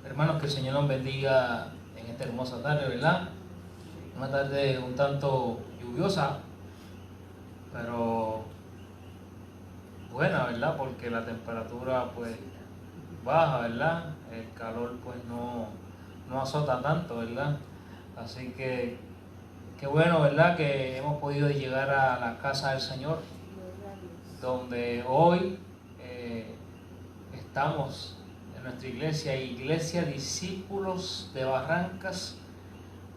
Hermanos, que el Señor nos bendiga en esta hermosa tarde, ¿verdad? Una tarde un tanto lluviosa, pero buena, ¿verdad? Porque la temperatura pues baja, ¿verdad? El calor pues no azota tanto, ¿verdad? Así que qué bueno, ¿verdad? Que hemos podido llegar a la casa del Señor, donde hoy estamos en nuestra iglesia Discípulos de Barrancas,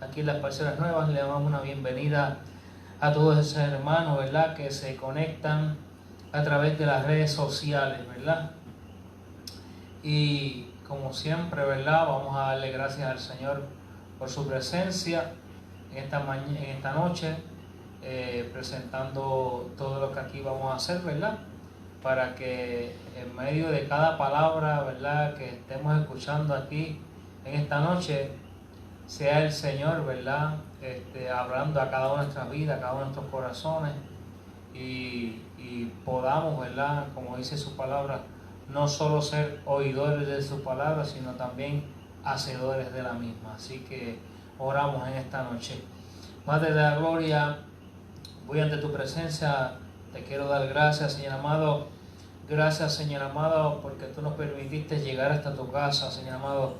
aquí en las Parcelas Nuevas. Le damos una bienvenida a todos esos hermanos, ¿verdad?, que se conectan a través de las redes sociales, ¿verdad? Y como siempre, ¿verdad?, vamos a darle gracias al Señor por su presencia en esta noche, presentando todo lo que aquí vamos a hacer, ¿verdad?, para que en medio de cada palabra, ¿verdad?, que estemos escuchando aquí en esta noche, sea el Señor, ¿verdad?, hablando a cada una de nuestras vidas, a cada uno de nuestros corazones, y podamos, ¿verdad?, como dice su palabra, no solo ser oidores de su palabra, sino también hacedores de la misma. Así que oramos en esta noche. Madre de la gloria, voy ante tu presencia, te quiero dar gracias, Señor amado. Gracias, Señor amado, porque tú nos permitiste llegar hasta tu casa, Señor amado.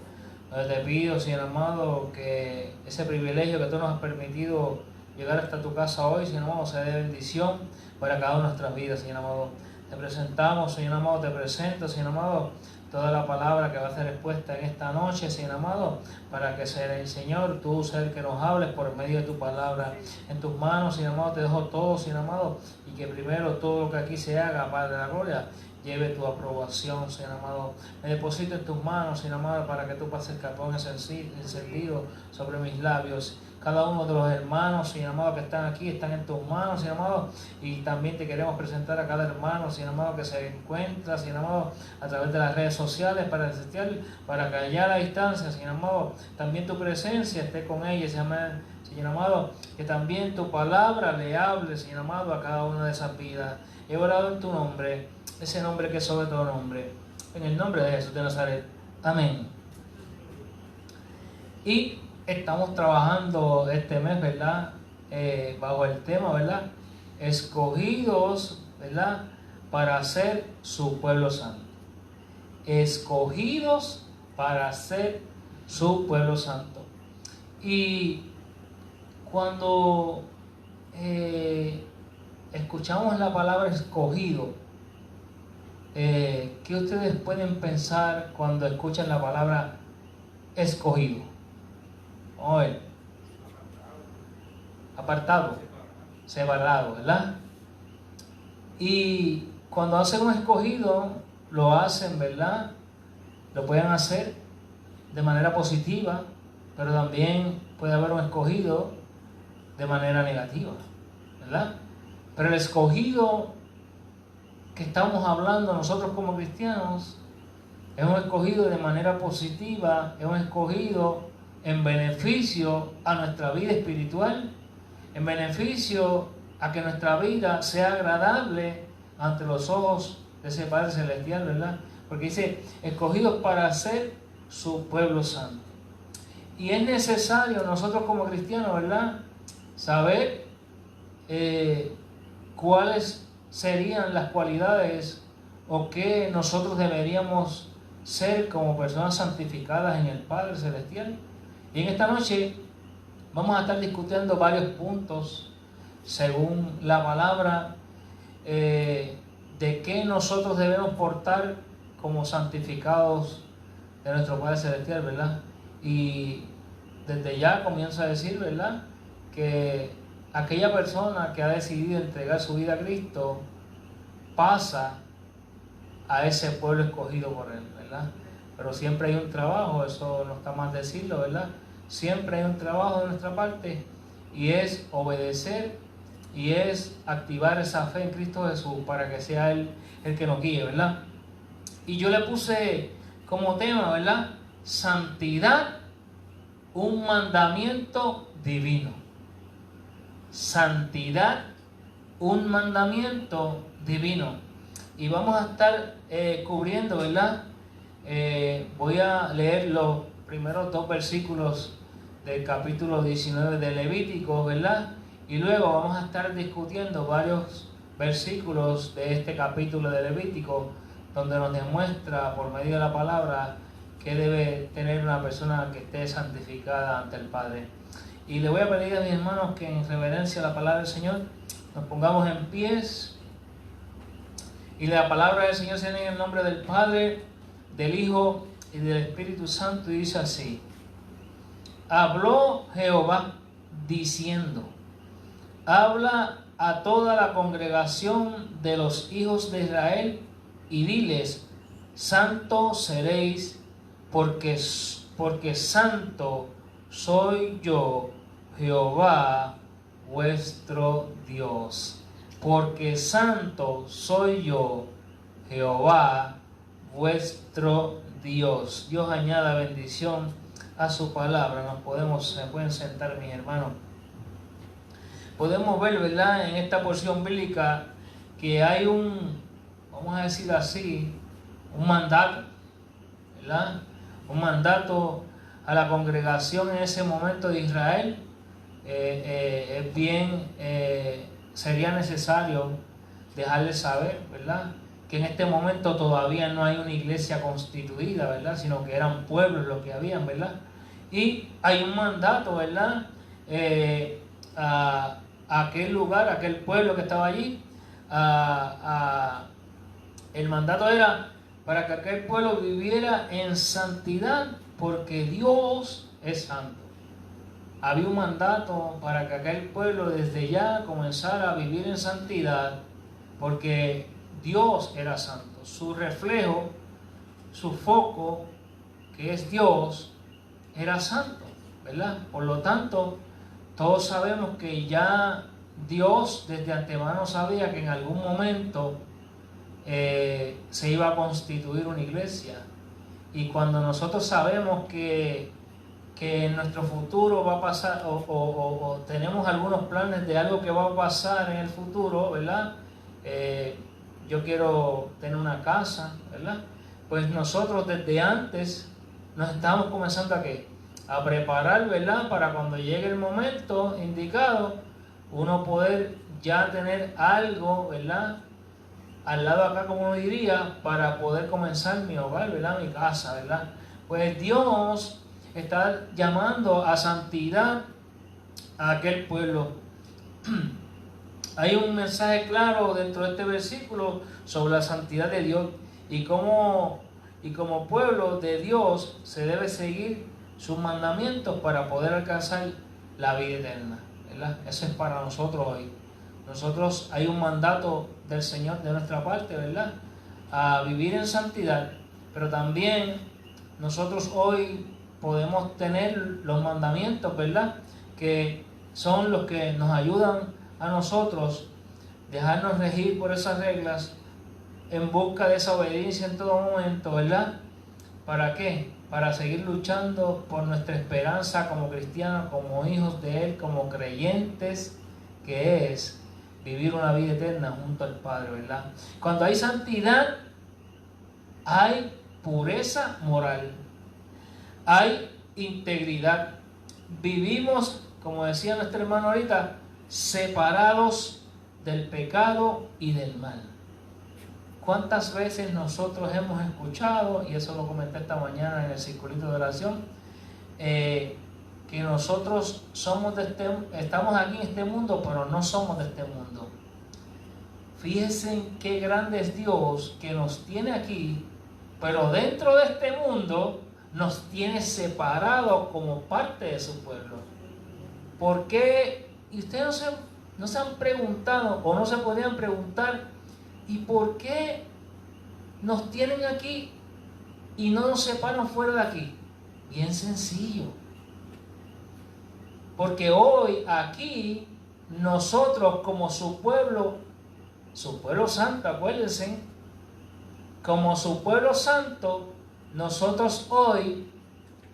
Te pido, Señor amado, que ese privilegio que tú nos has permitido llegar hasta tu casa hoy, Señor amado, sea de bendición para cada una de nuestras vidas, Señor amado. Te presentamos, Señor amado, te presento, Señor amado, toda la palabra que va a ser expuesta en esta noche, Señor amado, para que sea el Señor, tú ser el que nos hables por medio de tu palabra. En tus manos, Señor amado, te dejo todo, Señor amado, y que primero todo lo que aquí se haga, Padre de la gloria, lleve tu aprobación, Señor amado. Me deposito en tus manos, Señor amado, para que tú pases carbón encendido sobre mis labios. Cada uno de los hermanos, Señor amado, que están aquí, están en tus manos, Señor amado. Y también te queremos presentar a cada hermano, Señor amado, que se encuentra, Señor amado, a través de las redes sociales, para que allá a la distancia, Señor amado, también tu presencia esté con ellos, Señor amado, que también tu palabra le hable, Señor amado, a cada una de esas vidas. He orado en tu nombre, ese nombre que es sobre todo nombre, en el nombre de Jesús de Nazaret. Amén. Y estamos trabajando este mes, ¿verdad?, bajo el tema, ¿verdad?, escogidos, ¿verdad?, para ser su pueblo santo. Escogidos para ser su pueblo santo. Y cuando escuchamos la palabra escogido, ¿qué ustedes pueden pensar cuando escuchan la palabra escogido? Vamos a ver. Apartado, separado, ¿verdad? Y cuando hacen un escogido, lo hacen, ¿verdad? Lo pueden hacer de manera positiva, pero también puede haber un escogido de manera negativa, ¿verdad? Pero el escogido que estamos hablando nosotros como cristianos es un escogido de manera positiva, es un escogido en beneficio a nuestra vida espiritual, en beneficio a que nuestra vida sea agradable ante los ojos de ese Padre Celestial, ¿verdad? Porque dice, escogidos para ser su pueblo santo. Y es necesario nosotros como cristianos, ¿verdad?, saber cuáles serían las cualidades o qué nosotros deberíamos ser como personas santificadas en el Padre Celestial. Y en esta noche vamos a estar discutiendo varios puntos según la palabra, de qué nosotros debemos portar como santificados de nuestro Padre Celestial, ¿verdad? Y desde ya comienza a decir, ¿verdad?, que aquella persona que ha decidido entregar su vida a Cristo pasa a ese pueblo escogido por Él, ¿verdad? Pero siempre hay un trabajo, eso no está mal decirlo, ¿verdad? Siempre hay un trabajo de nuestra parte, y es obedecer y es activar esa fe en Cristo Jesús para que sea Él el que nos guíe, ¿verdad? Y yo le puse como tema, ¿verdad?, santidad, un mandamiento divino. Santidad, un mandamiento divino. Y vamos a estar cubriendo, ¿verdad?, Voy a leer los primeros 2 versículos del capítulo 19 de Levítico, ¿verdad? Y luego vamos a estar discutiendo varios versículos de este capítulo de Levítico, donde nos demuestra por medio de la palabra que debe tener una persona que esté santificada ante el Padre. Y le voy a pedir a mis hermanos que en reverencia a la palabra del Señor nos pongamos en pies y la palabra del Señor sea en el nombre del Padre, del Hijo y del Espíritu Santo, y dice así: habló Jehová diciendo, habla a toda la congregación de los hijos de Israel y diles, santos seréis, porque santo soy yo, Jehová vuestro Dios. Porque santo soy yo, Jehová vuestro Dios. Dios añada bendición a su palabra. Se pueden sentar, mis hermanos. Podemos ver, ¿verdad?, en esta porción bíblica que hay vamos a decir así, un mandato, ¿verdad? Un mandato a la congregación en ese momento de Israel. Sería necesario dejarles saber, ¿verdad?, que en este momento todavía no hay una iglesia constituida, ¿verdad?, sino que eran pueblos los que habían, ¿verdad? Y hay un mandato, ¿verdad?, a aquel lugar, a aquel pueblo que estaba allí. El mandato era para que aquel pueblo viviera en santidad, porque Dios es santo. Había un mandato para que aquel pueblo desde ya comenzara a vivir en santidad, porque Dios era santo. Su reflejo, su foco, que es Dios, era santo, ¿verdad? Por lo tanto, todos sabemos que ya Dios desde antemano sabía que en algún momento se iba a constituir una iglesia. Y cuando nosotros sabemos que en nuestro futuro va a pasar, o tenemos algunos planes de algo que va a pasar en el futuro, ¿verdad? Yo quiero tener una casa, ¿verdad? Pues nosotros desde antes nos estamos comenzando a preparar, ¿verdad?, para cuando llegue el momento indicado, uno poder ya tener algo, ¿verdad?, al lado acá, como uno diría, para poder comenzar mi hogar, ¿verdad?, mi casa, ¿verdad? Pues Dios está llamando a santidad a aquel pueblo. Hay un mensaje claro dentro de este versículo sobre la santidad de Dios y como pueblo de Dios se debe seguir sus mandamientos para poder alcanzar la vida eterna, ¿verdad? Eso es para nosotros hoy. Nosotros, hay un mandato del Señor de nuestra parte, ¿verdad?, a vivir en santidad, pero también nosotros hoy podemos tener los mandamientos, ¿verdad?, que son los que nos ayudan a nosotros dejarnos regir por esas reglas en busca de esa obediencia en todo momento, ¿verdad? ¿Para qué? Para seguir luchando por nuestra esperanza como cristianos, como hijos de Él, como creyentes, que es vivir una vida eterna junto al Padre, ¿verdad? Cuando hay santidad, hay pureza moral, hay integridad. Vivimos, como decía nuestro hermano ahorita, separados del pecado y del mal. ¿Cuántas veces nosotros hemos escuchado, y eso lo comenté esta mañana en el circulito de oración, que nosotros estamos aquí en este mundo, pero no somos de este mundo? Fíjense qué grande es Dios, que nos tiene aquí, pero dentro de este mundo nos tiene separados como parte de su pueblo. ¿Por qué? Y ustedes no se han preguntado, o no se podían preguntar, ¿y por qué nos tienen aquí y no nos separan fuera de aquí? Bien sencillo. Porque hoy aquí nosotros, como su pueblo santo, acuérdense, como su pueblo santo, nosotros hoy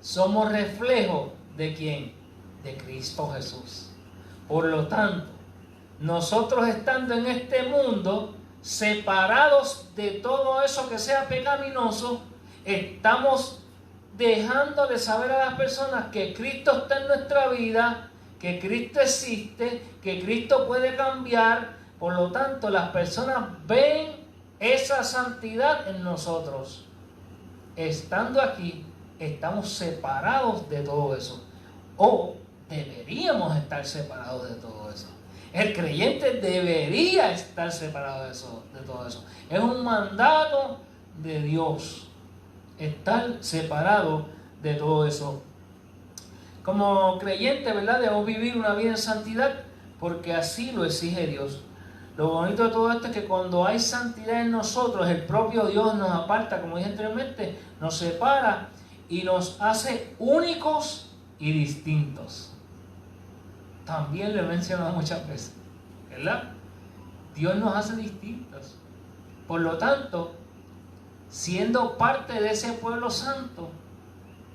somos reflejo ¿de quién? De Cristo Jesús. Por lo tanto, nosotros estando en este mundo, separados de todo eso que sea pecaminoso, Estamos dejándole saber a las personas que Cristo está en nuestra vida, que Cristo existe, que Cristo puede cambiar. Por lo tanto, las personas ven esa santidad en nosotros. Estando aquí, estamos separados de todo eso. O deberíamos estar separados de todo eso. El creyente debería estar separado de todo eso. Es un mandato de Dios estar separado de todo eso. Como creyente, ¿verdad? Debemos vivir una vida en santidad porque así lo exige Dios. Lo bonito de todo esto es que cuando hay santidad en nosotros, el propio Dios nos aparta, como dije anteriormente, nos separa y nos hace únicos y distintos. También lo he mencionado muchas veces, ¿verdad? Dios nos hace distintos. Por lo tanto, siendo parte de ese pueblo santo,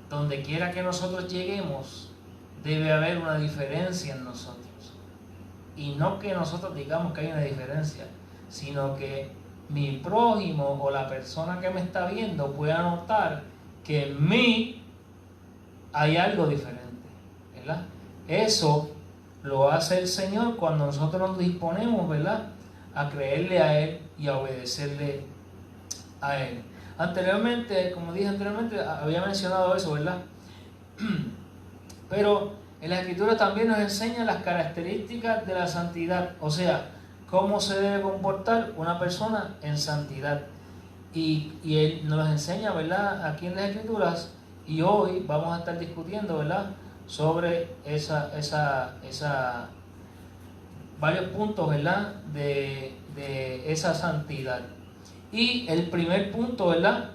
donde quiera que nosotros lleguemos, debe haber una diferencia en nosotros. Y no que nosotros digamos que hay una diferencia, sino que mi prójimo o la persona que me está viendo pueda notar que en mí hay algo diferente, ¿verdad? Eso lo hace el Señor cuando nosotros nos disponemos, ¿verdad?, a creerle a Él y a obedecerle a Él. Anteriormente, como dije anteriormente, había mencionado eso, ¿verdad? Pero en la Escritura también nos enseña las características de la santidad, o sea, cómo se debe comportar una persona en santidad. Y Él nos los enseña, ¿verdad?, aquí en las Escrituras, y hoy vamos a estar discutiendo, ¿verdad?, sobre varios puntos, ¿verdad?, de esa santidad. Y el primer punto, ¿verdad?,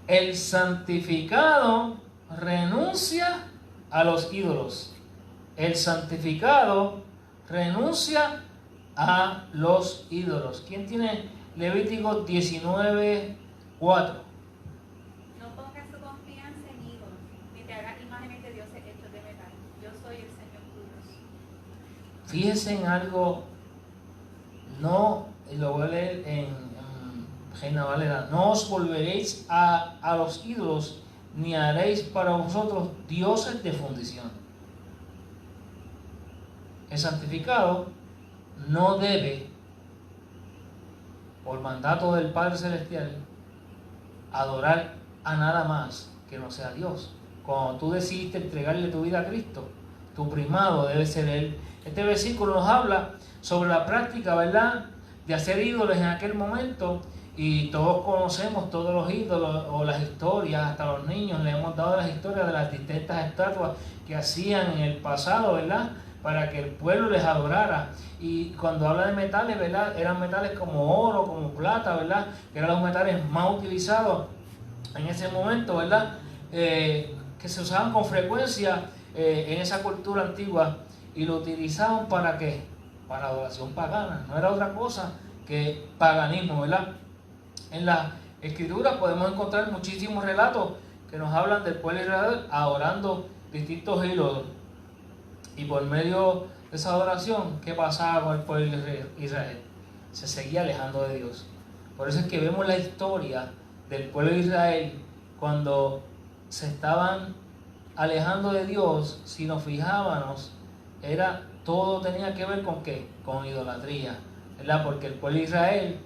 el santificado renuncia a los ídolos. El santificado renuncia a los ídolos. ¿Quién tiene Levítico 19:4? No pongas tu confianza en ídolos, ni te hagas imágenes de dioses hechos de metal. Yo soy el Señor tu Dios. Fíjense en algo, no, lo voy a leer en Reina Valera: no os volveréis a los ídolos, ni haréis para vosotros dioses de fundición. El santificado no debe, por mandato del Padre Celestial, adorar a nada más que no sea Dios. Cuando tú decidiste entregarle tu vida a Cristo, tu primado debe ser Él. Este versículo nos habla sobre la práctica, ¿verdad?, de hacer ídolos en aquel momento. Y todos conocemos todos los ídolos o las historias, hasta los niños le hemos dado las historias de las distintas estatuas que hacían en el pasado, ¿verdad?, para que el pueblo les adorara. Y cuando habla de metales, ¿verdad?, eran metales como oro, como plata, ¿verdad?, que eran los metales más utilizados en ese momento, ¿verdad?, que se usaban con frecuencia en esa cultura antigua, y lo utilizaban ¿para qué? Para adoración pagana. No era otra cosa que paganismo, ¿verdad? En la Escritura podemos encontrar muchísimos relatos que nos hablan del pueblo de Israel adorando distintos ídolos. Y por medio de esa adoración, ¿qué pasaba con el pueblo de Israel? Se seguía alejando de Dios. Por eso es que vemos la historia del pueblo de Israel cuando se estaban alejando de Dios. Si nos fijábamos, todo tenía que ver con ¿qué? Con idolatría, ¿verdad? Porque el pueblo de Israel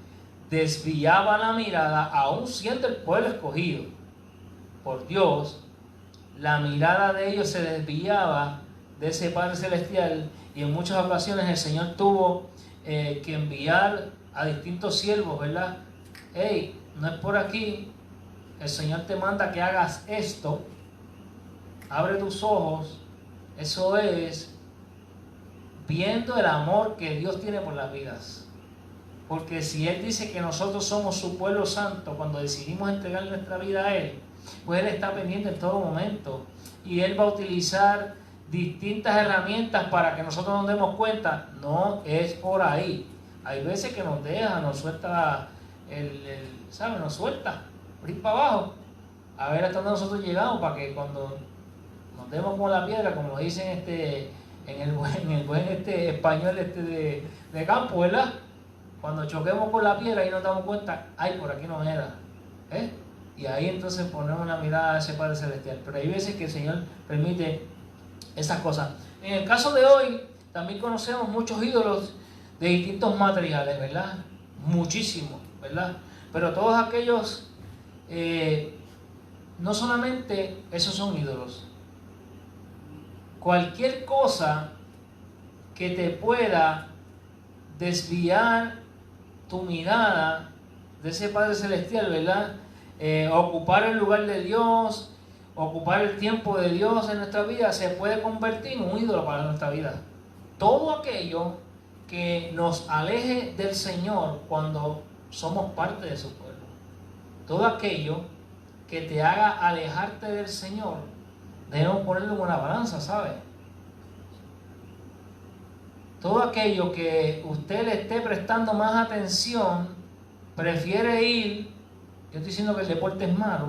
desviaba la mirada, aún siendo el pueblo escogido por Dios, la mirada de ellos se desviaba de ese Padre Celestial, y en muchas ocasiones el Señor tuvo que enviar a distintos siervos, ¿verdad? Hey, no es por aquí, el Señor te manda que hagas esto, abre tus ojos. Eso es viendo el amor que Dios tiene por las vidas. Porque si Él dice que nosotros somos su pueblo santo, cuando decidimos entregar nuestra vida a Él, pues Él está pendiente en todo momento. Y Él va a utilizar distintas herramientas para que nosotros nos demos cuenta. No es por ahí. Hay veces que nos deja, nos suelta, ¿sabe? Nos suelta, por ir para abajo. A ver hasta dónde nosotros llegamos, para que cuando nos demos con la piedra, como lo dicen en el buen español de campo, ¿verdad? Cuando choquemos con la piedra y nos damos cuenta, ay, por aquí no era. Y ahí entonces ponemos una mirada a ese Padre Celestial. Pero hay veces que el Señor permite esas cosas. En el caso de hoy, también conocemos muchos ídolos de distintos materiales, ¿verdad? Muchísimos, ¿verdad? Pero todos aquellos, no solamente esos son ídolos. Cualquier cosa que te pueda desviar tu mirada de ese Padre Celestial, ¿verdad? Ocupar el lugar de Dios, ocupar el tiempo de Dios en nuestra vida, se puede convertir en un ídolo para nuestra vida. Todo aquello que nos aleje del Señor cuando somos parte de su pueblo. Todo aquello que te haga alejarte del Señor, debemos ponerlo en una balanza, ¿sabe? Todo aquello que usted le esté prestando más atención, prefiere ir, yo estoy diciendo que el deporte es malo,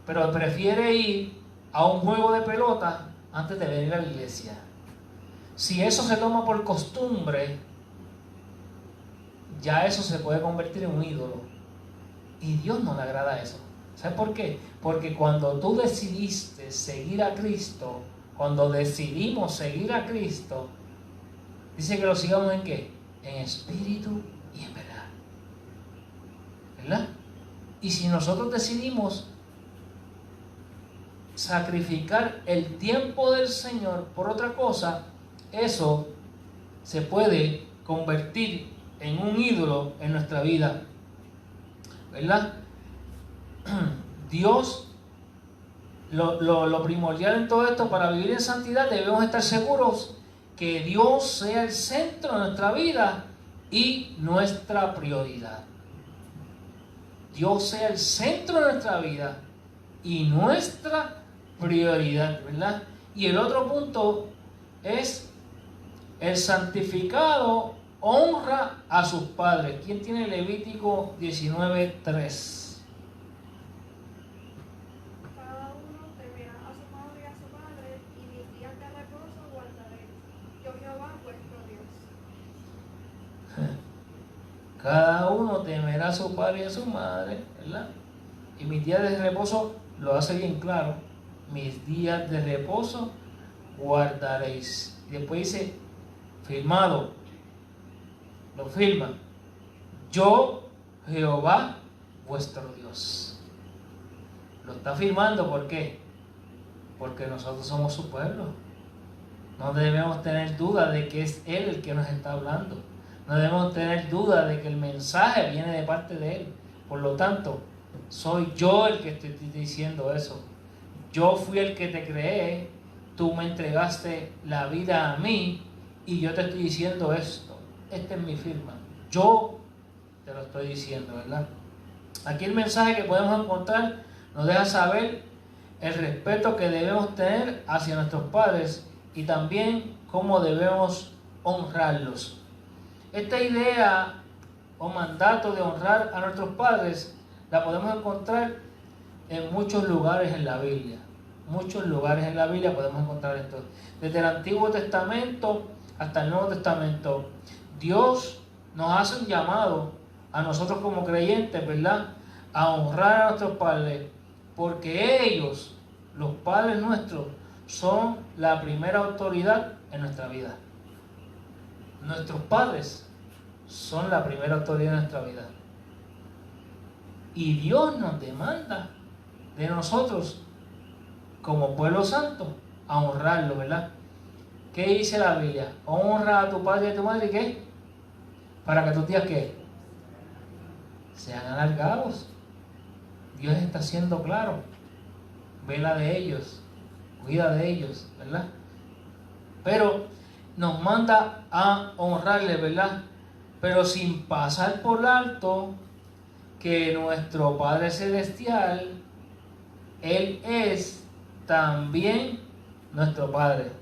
pero prefiere ir a un juego de pelota antes de venir a la iglesia. Si eso se toma por costumbre, ya eso se puede convertir en un ídolo. Y Dios no le agrada eso. ¿Sabes por qué? Porque cuando tú decidiste seguir a Cristo, cuando decidimos seguir a Cristo, dice que lo sigamos ¿en qué? En espíritu y en verdad. ¿Verdad? Y si nosotros decidimos sacrificar el tiempo del Señor por otra cosa, eso se puede convertir en un ídolo en nuestra vida. ¿Verdad? Dios, lo primordial en todo esto, para vivir en santidad, debemos estar seguros que Dios sea el centro de nuestra vida y nuestra prioridad. Dios sea el centro de nuestra vida y nuestra prioridad, ¿verdad? Y el otro punto es: el santificado honra a sus padres. ¿Quién tiene Levítico 19:3? Cada uno temerá a su madre y a su padre, y mis días de reposo guardaré. Yo Jehová vuestro Dios. Cada uno temerá a su padre y a su madre, ¿verdad? Y mis días de reposo lo hace bien claro. Mis días de reposo guardaréis. Y después dice, firmado, lo firma: yo Jehová vuestro Dios. Lo está firmando, ¿por qué? Porque nosotros somos su pueblo. No debemos tener duda de que es Él el que nos está hablando. No debemos tener duda de que el mensaje viene de parte de Él. Por lo tanto, soy yo el que te estoy diciendo eso. Yo fui el que te creé, tú me entregaste la vida a mí y yo te estoy diciendo esto. Esta es mi firma. Yo te lo estoy diciendo, ¿verdad? Aquí el mensaje que podemos encontrar nos deja saber el respeto que debemos tener hacia nuestros padres y también cómo debemos honrarlos. Esta idea o mandato de honrar a nuestros padres la podemos encontrar en muchos lugares en la Biblia. Muchos lugares en la Biblia podemos encontrar esto. Desde el Antiguo Testamento hasta el Nuevo Testamento, Dios nos hace un llamado a nosotros como creyentes, ¿verdad?, a honrar a nuestros padres, porque ellos, los padres nuestros, son la primera autoridad en nuestra vida. Nuestros padres son la primera autoridad en nuestra vida. Y Dios nos demanda de nosotros, como pueblo santo, a honrarlo, ¿verdad? ¿Qué dice la Biblia? Honra a tu padre y a tu madre, ¿qué? Para que tus días, ¿qué? Sean alargados. Dios está siendo claro. Vela de ellos, cuida de ellos, ¿verdad? Pero nos manda a honrarles, ¿verdad? Pero sin pasar por alto que nuestro Padre Celestial, Él es también nuestro Padre.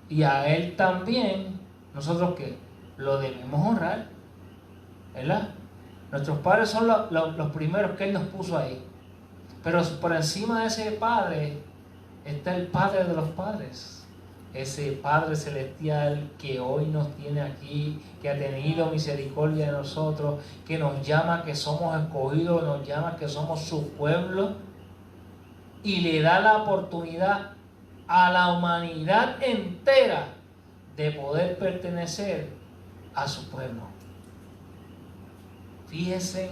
Y a Él también, nosotros ¿qué? Lo debemos honrar, ¿verdad? Nuestros padres son los primeros que Él nos puso ahí. Pero por encima de ese Padre está el Padre de los padres. ese Padre Celestial que hoy nos tiene aquí, que ha tenido misericordia de nosotros, que nos llama que somos escogidos, nos llama que somos su pueblo y le da la oportunidad a la humanidad entera de poder pertenecer a su pueblo. Fíjense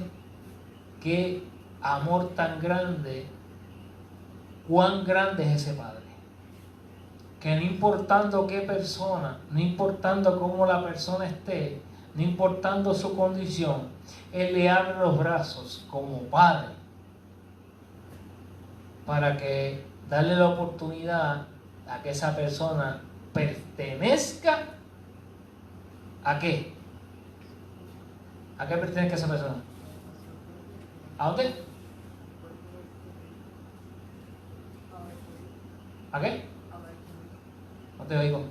qué amor tan grande, cuán grande es ese Padre. Que no importando qué persona, no importando cómo la persona esté, no importando su condición, Él le abre los brazos como Padre para que darle la oportunidad a que esa persona pertenezca ¿a qué? ¿A qué pertenezca esa persona? ¿A dónde? ¿A qué? No te oigo.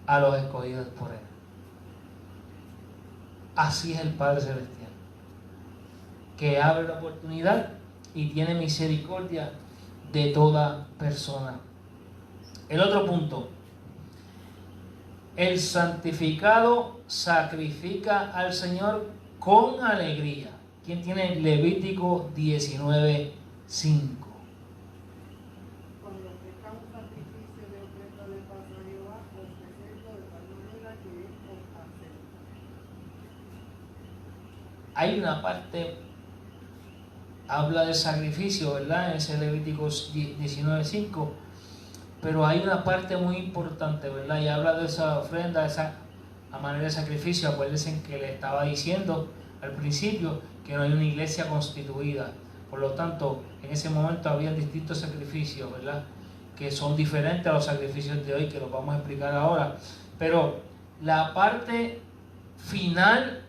A los escogidos por Él. Así es el Padre Celestial, que abre la oportunidad y tiene misericordia de toda persona. El otro punto: el santificado sacrifica al Señor con alegría. ¿Quién tiene Levítico 19:5? Cuando ofrezca un sacrificio de ofrenda de paz a Jehová, ofrecerlo de tal manera que él os acepte. Hay una parte, habla del sacrificio, ¿verdad? En ese Levítico 19:5, pero hay una parte muy importante, ¿verdad? Y habla de esa ofrenda, esa a manera de sacrificio. Acuérdense que le estaba diciendo al principio que no hay una iglesia constituida, por lo tanto, en ese momento había distintos sacrificios, ¿verdad? Que son diferentes a los sacrificios de hoy, que los vamos a explicar ahora. Pero la parte final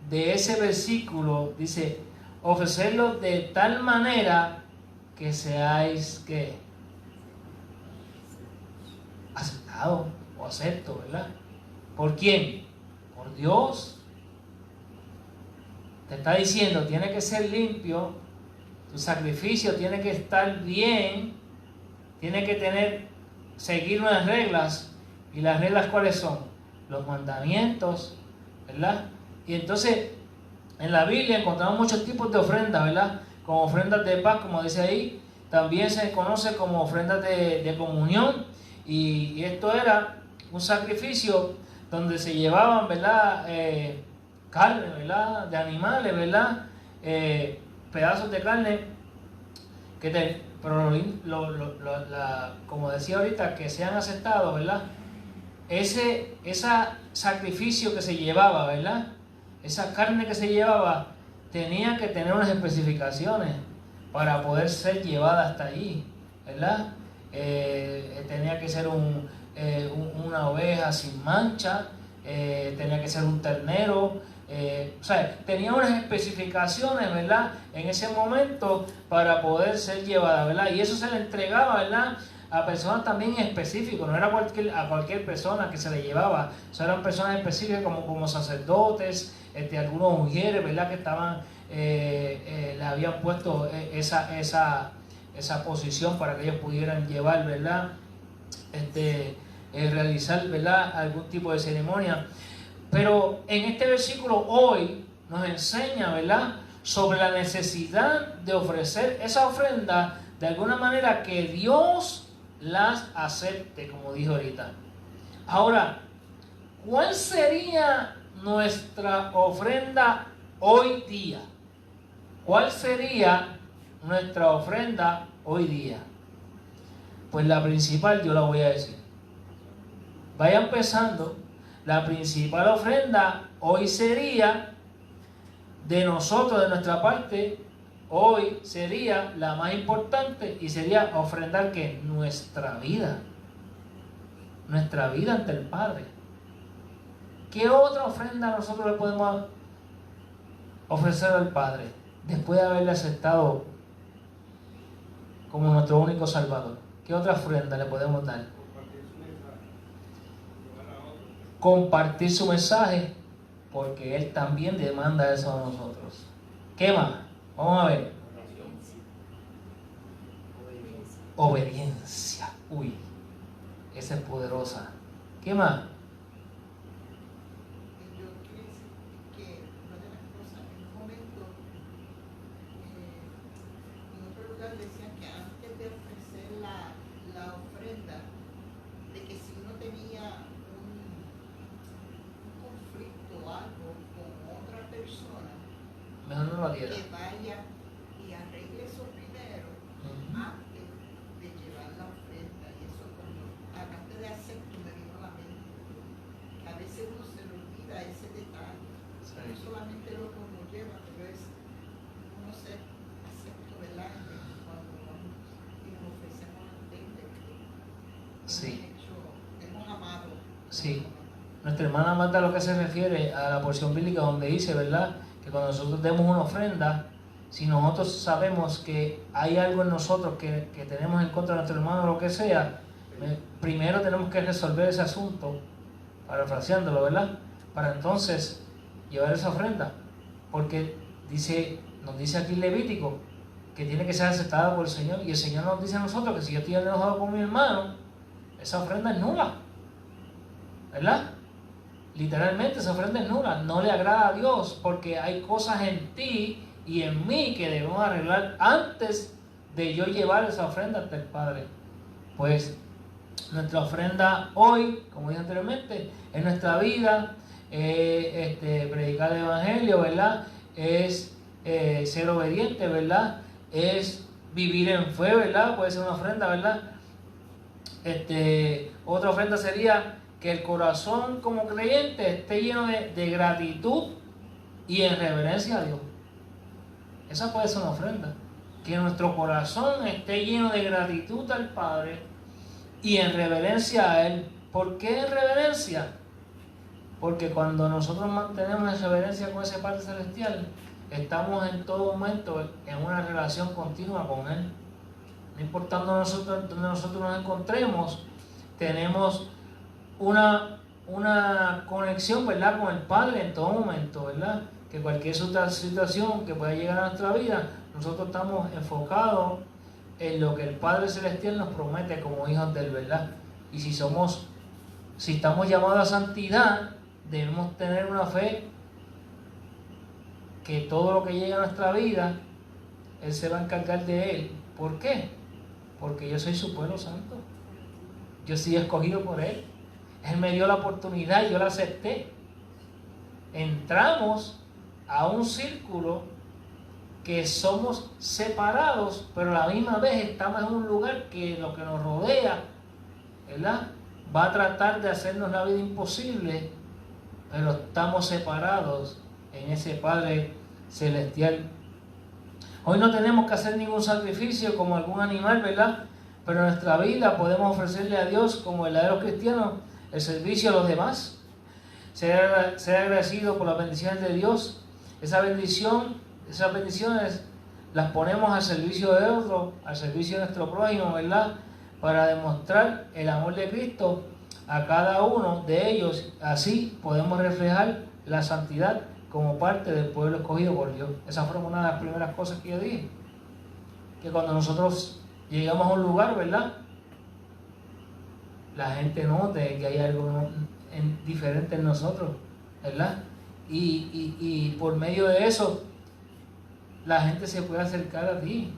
de ese versículo dice: ofrecerlo de tal manera que seáis ¿qué? Aceptado o acepto, ¿verdad? ¿Por quién? Por Dios. Te está diciendo, tiene que ser limpio, tu sacrificio tiene que estar bien, tiene que seguir unas reglas. ¿Y las reglas cuáles son? Los mandamientos, ¿verdad? Y entonces, en la Biblia encontramos muchos tipos de ofrendas, ¿verdad? Como ofrendas de paz, como dice ahí, también se conoce como ofrendas de comunión, y esto era un sacrificio donde se llevaban, ¿verdad? Carne, ¿verdad? De animales, ¿verdad? Pedazos de carne pero como decía ahorita, que sean aceptados, ¿verdad? Ese sacrificio que se llevaba, ¿verdad? Esa carne que se llevaba tenía que tener unas especificaciones para poder ser llevada hasta allí, ¿verdad? Tenía que ser una oveja sin mancha, tenía que ser un ternero, o sea, tenía unas especificaciones, ¿verdad? En ese momento para poder ser llevada, ¿verdad? Y eso se le entregaba, ¿verdad? A personas también específicas, no era a cualquier persona que se le llevaba, o sea, eran personas específicas como sacerdotes, algunos mujeres, ¿verdad? Que estaban, le habían puesto esa posición para que ellos pudieran llevar, ¿verdad? Realizar, ¿verdad? Algún tipo de ceremonia. Pero en este versículo hoy nos enseña, ¿verdad?, sobre la necesidad de ofrecer esa ofrenda de alguna manera que Dios las acepte, como dijo ahorita. Ahora, ¿cuál sería nuestra ofrenda hoy día? ¿Cuál sería nuestra ofrenda hoy día? Pues la principal yo la voy a decir. Vaya empezando. La principal ofrenda hoy sería de nosotros, de nuestra parte, hoy sería la más importante y sería ofrendar ¿qué? Nuestra vida ante el Padre. ¿Qué otra ofrenda nosotros le podemos ofrecer al Padre después de haberle aceptado como nuestro único Salvador? ¿Qué otra ofrenda le podemos dar? Compartir su mensaje, porque Él también demanda eso a nosotros. ¿Qué más? Vamos a ver. Obediencia. Uy, Esa es poderosa. ¿Qué más? Yo quiero decir que una de las cosas, en un momento, en otro lugar decían que antes de ofrecer la ofrenda, de que si uno tenía un conflicto o algo con otra persona, Mejor no lo diera. que vaya y arregle eso primero antes de llevar la ofrenda. Y eso, cuando hablaste de acepto, me vino a la mente que a veces uno se le olvida ese detalle. Sí. No solamente lo que uno lleva, pero es uno ser acepto, ¿verdad? Cuando vamos y nos ofrecemos ante Él, de que Sí. hemos amado. Sí. Nuestra hermana Marta lo que se refiere a la porción bíblica donde dice, ¿verdad?, que cuando nosotros demos una ofrenda, si nosotros sabemos que hay algo en nosotros que tenemos en contra de nuestro hermano o lo que sea, primero tenemos que resolver ese asunto, parafraseándolo, ¿verdad?, para entonces llevar esa ofrenda, porque nos dice aquí Levítico que tiene que ser aceptada por el Señor, y el Señor nos dice a nosotros que si yo estoy enojado con mi hermano, esa ofrenda es nula, ¿verdad? Literalmente esa ofrenda es nula, no le agrada a Dios, porque hay cosas en ti y en mí que debemos arreglar antes de yo llevar esa ofrenda ante el Padre. Pues nuestra ofrenda hoy, como dije anteriormente, es nuestra vida, predicar el Evangelio, ¿verdad? Es ser obediente, ¿verdad? Es vivir en fe, ¿verdad? Puede ser una ofrenda, ¿verdad? Otra ofrenda sería que el corazón como creyente esté lleno de gratitud y en reverencia a Dios. Esa puede ser una ofrenda. Que nuestro corazón esté lleno de gratitud al Padre y en reverencia a Él. ¿Por qué en reverencia? Porque cuando nosotros mantenemos en reverencia con ese Padre Celestial, estamos en todo momento en una relación continua con Él. No importando donde nosotros nos encontremos, tenemos una conexión, ¿verdad?, con el Padre en todo momento, ¿verdad? Que cualquier situación que pueda llegar a nuestra vida, nosotros estamos enfocados en lo que el Padre Celestial nos promete como hijos de Él, ¿verdad? Y si estamos llamados a santidad, debemos tener una fe que todo lo que llega a nuestra vida, Él se va a encargar de Él. ¿Por qué? Porque yo soy su pueblo santo. Yo soy escogido por Él. Él me dio la oportunidad y yo la acepté. Entramos a un círculo que somos separados, pero a la misma vez estamos en un lugar que lo que nos rodea, ¿verdad?, va a tratar de hacernos la vida imposible, pero estamos separados en ese Padre Celestial. Hoy no tenemos que hacer ningún sacrificio como algún animal, ¿verdad? Pero en nuestra vida podemos ofrecerle a Dios como verdaderos cristianos el servicio a los demás, ser agradecido por las bendiciones de Dios. Esas bendiciones las ponemos al servicio de otro, al servicio de nuestro prójimo, ¿verdad?, para demostrar el amor de Cristo a cada uno de ellos. Así podemos reflejar la santidad como parte del pueblo escogido por Dios. Esa fue una de las primeras cosas que yo dije, que cuando nosotros llegamos a un lugar, ¿verdad?, la gente note que hay algo diferente en nosotros, ¿verdad? Y por medio de eso, la gente se puede acercar a ti,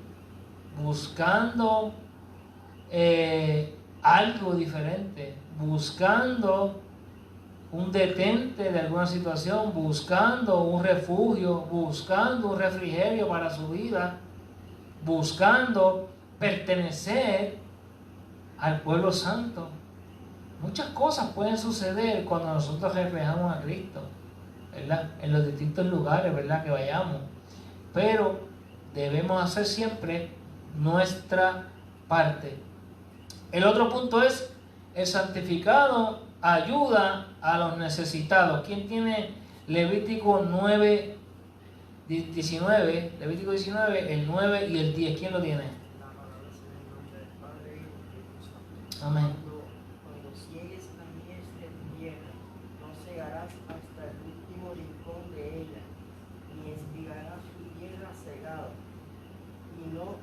buscando algo diferente, buscando un detente de alguna situación, buscando un refugio, buscando un refrigerio para su vida, buscando pertenecer al pueblo santo. Muchas cosas pueden suceder cuando nosotros reflejamos a Cristo, ¿verdad?, en los distintos lugares, ¿verdad?, que vayamos. Pero debemos hacer siempre nuestra parte. El otro punto es: el santificado ayuda a los necesitados. ¿Quién tiene Levítico 9, 19? Levítico 19, el 9 y el 10. ¿Quién lo tiene? La palabra sea en el nombre del Padre, Hijo y Espíritu Santo. Amén. Cuando ciegues la mies de tu tierra, no cegarás hasta el último rincón de ella, ni espigarás tu tierra cegada, y no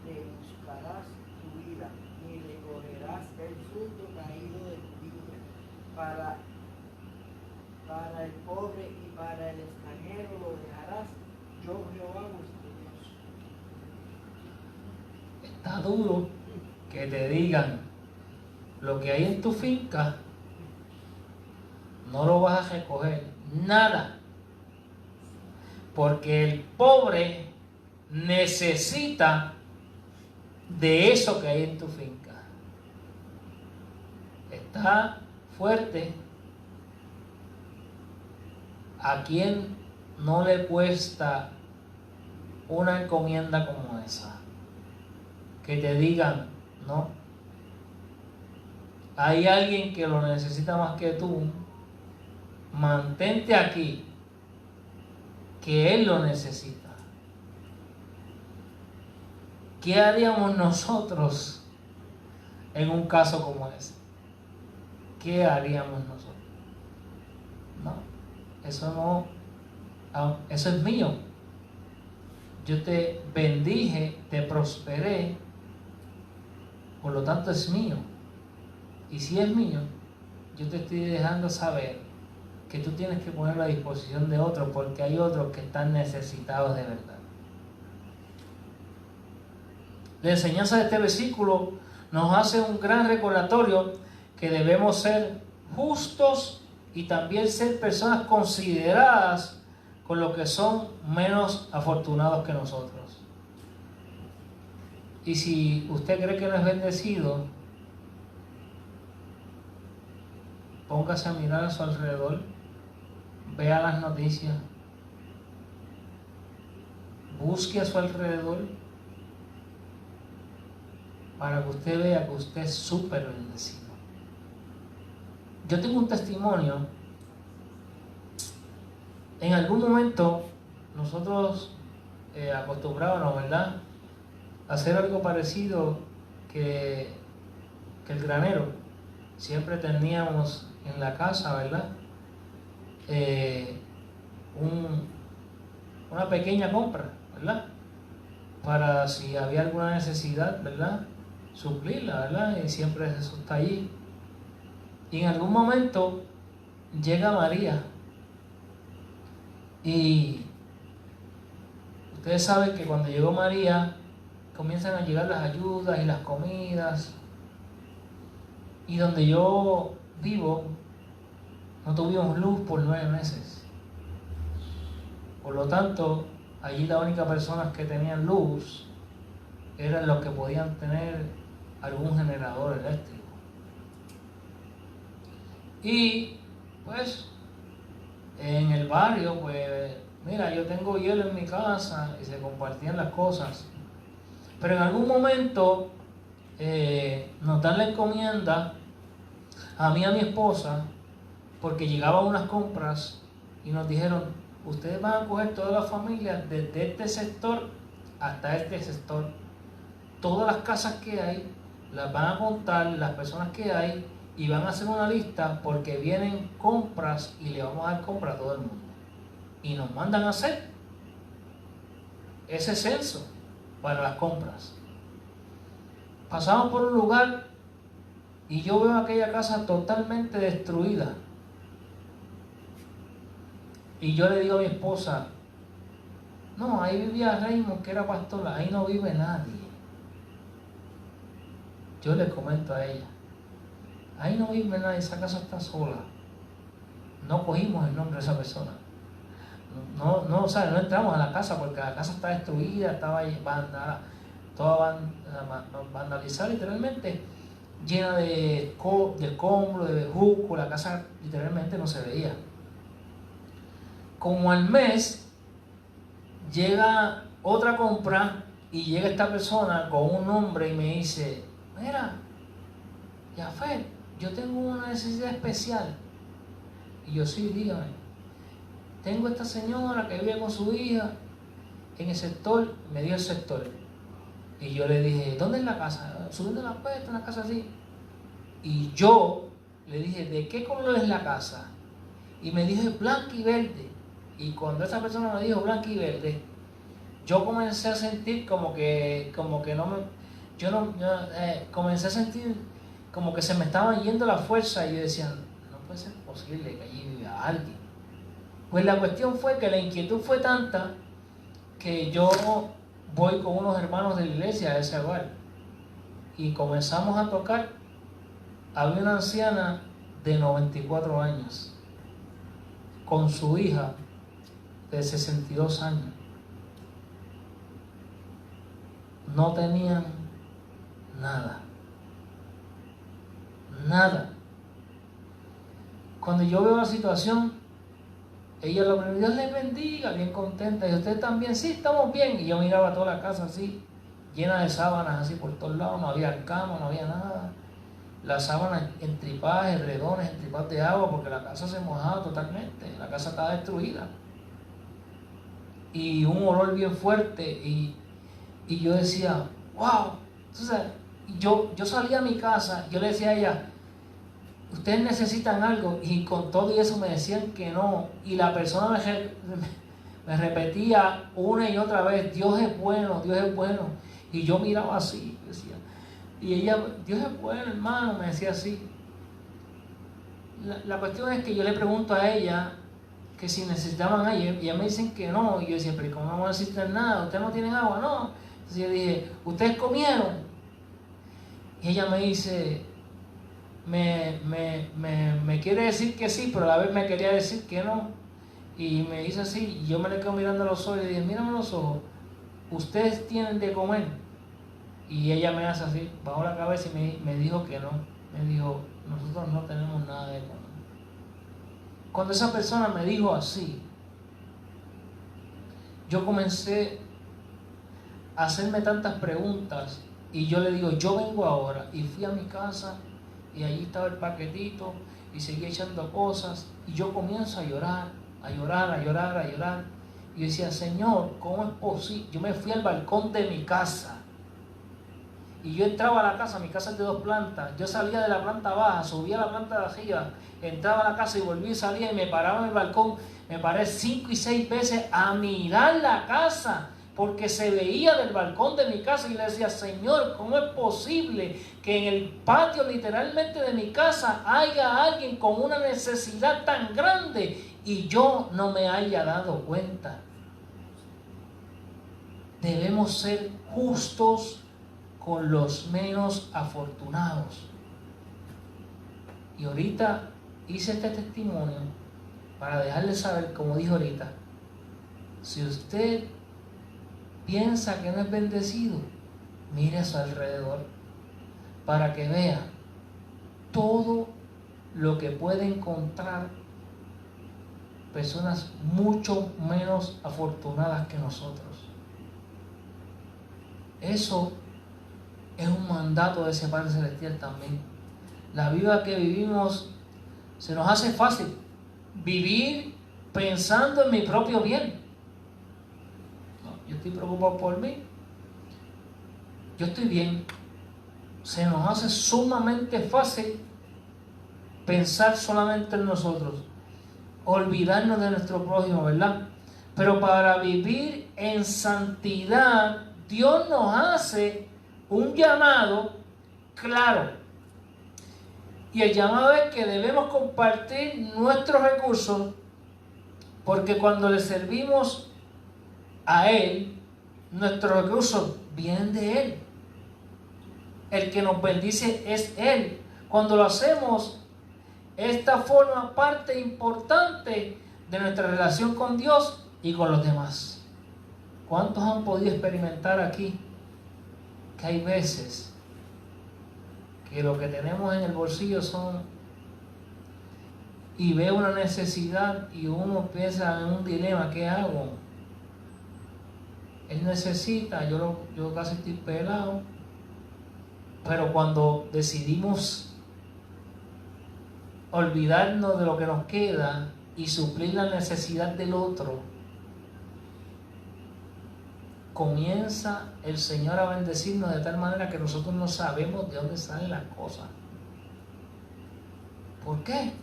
le buscarás tu vida, ni recogerás el fruto caído del viña. Para el pobre y para el extranjero lo dejarás, yo Jehová vuestro Dios. Está duro que te digan lo que hay en tu finca, no lo vas a recoger, nada. Porque el pobre necesita de eso que hay en tu finca. Está fuerte. ¿A quién no le cuesta una encomienda como esa? Que te digan, no, hay alguien que lo necesita más que tú, mantente aquí, que él lo necesita. ¿Qué haríamos nosotros en un caso como ese? ¿Qué haríamos nosotros? No, eso es mío. Yo te bendije, te prosperé, por lo tanto es mío. Y si es mío, yo te estoy dejando saber que tú tienes que ponerlo a disposición de otros, porque hay otros que están necesitados de verdad. La enseñanza de este versículo nos hace un gran recordatorio que debemos ser justos y también ser personas consideradas con los que son menos afortunados que nosotros. Y si usted cree que no es bendecido, póngase a mirar a su alrededor, vea las noticias, busque a su alrededor para que usted vea que usted es súper bendecido. Yo tengo un testimonio. En algún momento nosotros acostumbrábamos, ¿verdad?, hacer algo parecido que el granero. Siempre teníamos en la casa, ¿verdad?, una pequeña compra, ¿verdad?, para si había alguna necesidad, ¿verdad?, suplirla, ¿verdad?, y siempre eso está allí. Y en algún momento llega María y ustedes saben que cuando llegó María comienzan a llegar las ayudas y las comidas, y donde yo vivo no tuvimos luz por 9 meses. Por lo tanto, allí las únicas personas que tenían luz eran los que podían tener algún generador eléctrico. Y pues en el barrio, pues mira, yo tengo hielo en mi casa, y se compartían las cosas. Pero en algún momento nos dan la encomienda a mí y a mi esposa, porque llegaban unas compras y nos dijeron: ustedes van a coger toda la familia desde este sector hasta este sector, todas las casas que hay las van a contar, las personas que hay, y van a hacer una lista porque vienen compras y le vamos a dar compra a todo el mundo. Y nos mandan a hacer ese censo para las compras. Pasamos por un lugar y yo veo aquella casa totalmente destruida. Y yo le digo a mi esposa: no, ahí vivía Raymond, que era pastor, ahí no vive nadie. Yo le comento a ella: ahí no vive nadie, esa casa está sola. No cogimos el nombre de esa persona. O sea, no entramos a la casa porque la casa está destruida, estaba toda vandalizada literalmente, llena de escombros, de bejuco, la casa literalmente no se veía. Como al mes llega otra compra y llega esta persona con un nombre y me dice: mira, Jafet, yo tengo una necesidad especial. Y yo: sí, dígame. Tengo esta señora que vive con su hija en el sector, me dio el sector. Y yo le dije: ¿dónde es la casa? Subiendo la puerta, una casa así. Y yo le dije: ¿de qué color es la casa? Y me dijo: blanca y verde. Y cuando esa persona me dijo blanca y verde, yo comencé a sentir comencé a sentir como que se me estaban yendo la fuerza y yo decía, no puede ser posible que allí viva alguien. Pues la cuestión fue que la inquietud fue tanta que yo voy con unos hermanos de la iglesia a ese hogar y comenzamos a tocar. Había una anciana de 94 años con su hija de 62 años. No tenían nada. Nada. Cuando yo veo la situación, ella lo primero, Dios les bendiga, bien contenta. Y ustedes también, sí, estamos bien. Y yo miraba toda la casa así, llena de sábanas así por todos lados. No había cama, no había nada. Las sábanas entripadas, edredones, entripadas de agua, porque la casa se mojaba totalmente. La casa estaba destruida. Y un olor bien fuerte. Y yo decía, wow. Entonces, yo salía a mi casa, yo le decía a ella, ustedes necesitan algo, y con todo y eso me decían que no, y la persona me repetía una y otra vez, Dios es bueno, y yo miraba así, decía, y ella, Dios es bueno, hermano, me decía así. La cuestión es que yo le pregunto a ella que si necesitaban agua, y ella me dicen que no, y yo decía, pero ¿cómo no necesitan nada? ¿Ustedes no tienen agua? No. Entonces yo dije, ¿ustedes comieron? Y ella me dice, me quiere decir que sí, pero a la vez me quería decir que no. Y me dice así, y yo me le quedo mirando los ojos y le dije, mírame los ojos, ustedes tienen de comer. Y ella me hace así, bajó la cabeza y me dijo que no. Me dijo, nosotros no tenemos nada de comer. Cuando esa persona me dijo así, yo comencé a hacerme tantas preguntas. Y yo le digo, yo vengo ahora. Y fui a mi casa y allí estaba el paquetito y seguí echando cosas. Y yo comienzo a llorar. Y yo decía, Señor, ¿cómo es posible? Yo me fui al balcón de mi casa. Y yo entraba a la casa, mi casa es de 2 plantas. Yo salía de la planta baja, subía a la planta de arriba, entraba a la casa y volvía y salía y me paraba en el balcón. Me paré 5 y 6 veces a mirar la casa, porque se veía del balcón de mi casa, y le decía, Señor, ¿cómo es posible que en el patio literalmente de mi casa haya alguien con una necesidad tan grande y yo no me haya dado cuenta? Debemos ser justos con los menos afortunados. Y ahorita hice este testimonio para dejarles saber, como dijo ahorita, si usted piensa que no es bendecido, mire a su alrededor para que vea todo lo que puede encontrar personas mucho menos afortunadas que nosotros. Eso es un mandato de ese Padre Celestial también. La vida que vivimos se nos hace fácil vivir pensando en mi propio bien. Yo estoy preocupado por mí, yo estoy bien. Se nos hace sumamente fácil pensar solamente en nosotros, olvidarnos de nuestro prójimo, ¿verdad? Pero para vivir en santidad, Dios nos hace un llamado claro. Y el llamado es que debemos compartir nuestros recursos, porque cuando le servimos a Él, nuestros recursos vienen de Él. El que nos bendice es Él. Cuando lo hacemos, esta forma parte importante de nuestra relación con Dios y con los demás. ¿Cuántos han podido experimentar aquí que hay veces que lo que tenemos en el bolsillo son, y ve una necesidad y uno piensa en un dilema, ¿qué hago? Él necesita, yo casi estoy pelado, pero cuando decidimos olvidarnos de lo que nos queda y suplir la necesidad del otro, comienza el Señor a bendecirnos de tal manera que nosotros no sabemos de dónde salen las cosas. ¿Por qué?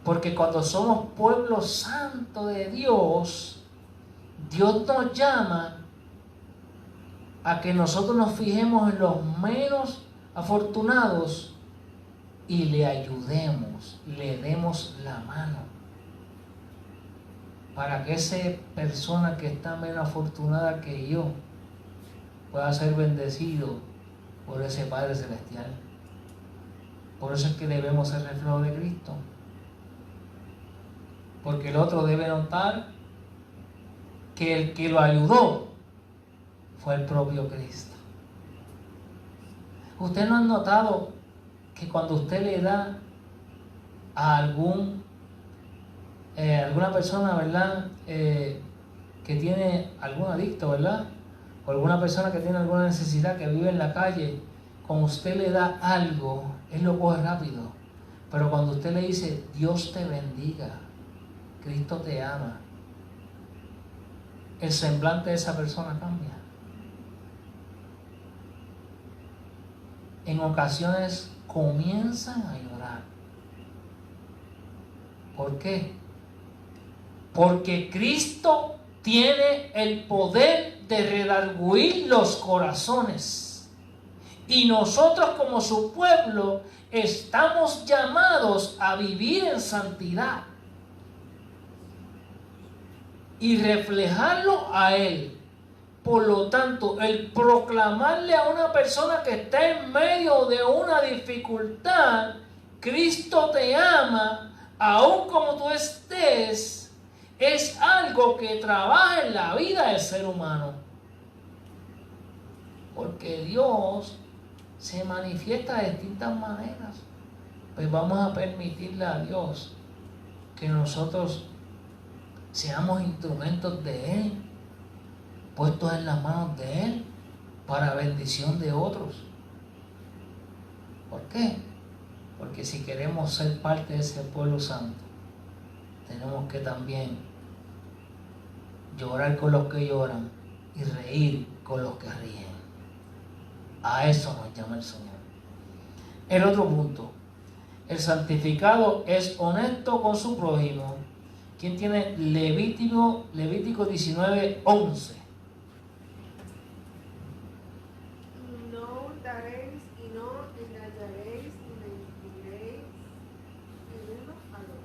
Porque cuando somos pueblo santo de Dios, Dios nos llama a que nosotros nos fijemos en los menos afortunados y le ayudemos, le demos la mano para que esa persona que está menos afortunada que yo pueda ser bendecido por ese Padre Celestial. Por eso es que debemos ser reflejo de Cristo, porque el otro debe notar que el que lo ayudó fue el propio Cristo. ¿Usted no ha notado que cuando usted le da a alguna persona, ¿verdad? Que tiene algún adicto, ¿verdad? O alguna persona que tiene alguna necesidad, que vive en la calle, cuando usted le da algo, él lo coge rápido. Pero cuando usted le dice, Dios te bendiga, Cristo te ama, el semblante de esa persona cambia. En ocasiones comienzan a llorar. ¿Por qué? Porque Cristo tiene el poder de redarguir los corazones. Y nosotros como su pueblo estamos llamados a vivir en santidad y reflejarlo a Él. Por lo tanto, el proclamarle a una persona que está en medio de una dificultad, Cristo te ama, aun como tú estés, es algo que trabaja en la vida del ser humano. Porque Dios se manifiesta de distintas maneras. Pues vamos a permitirle a Dios que nosotros seamos instrumentos de Él, puestos en las manos de Él para bendición de otros. ¿Por qué? Porque si queremos ser parte de ese pueblo santo, tenemos que también llorar con los que lloran y reír con los que ríen. A eso nos llama el Señor. El otro punto: el santificado es honesto con su prójimo. ¿Quién tiene Levítico 19:11? No hurtaréis y no engañaréis ni mentiréis el uno al otro.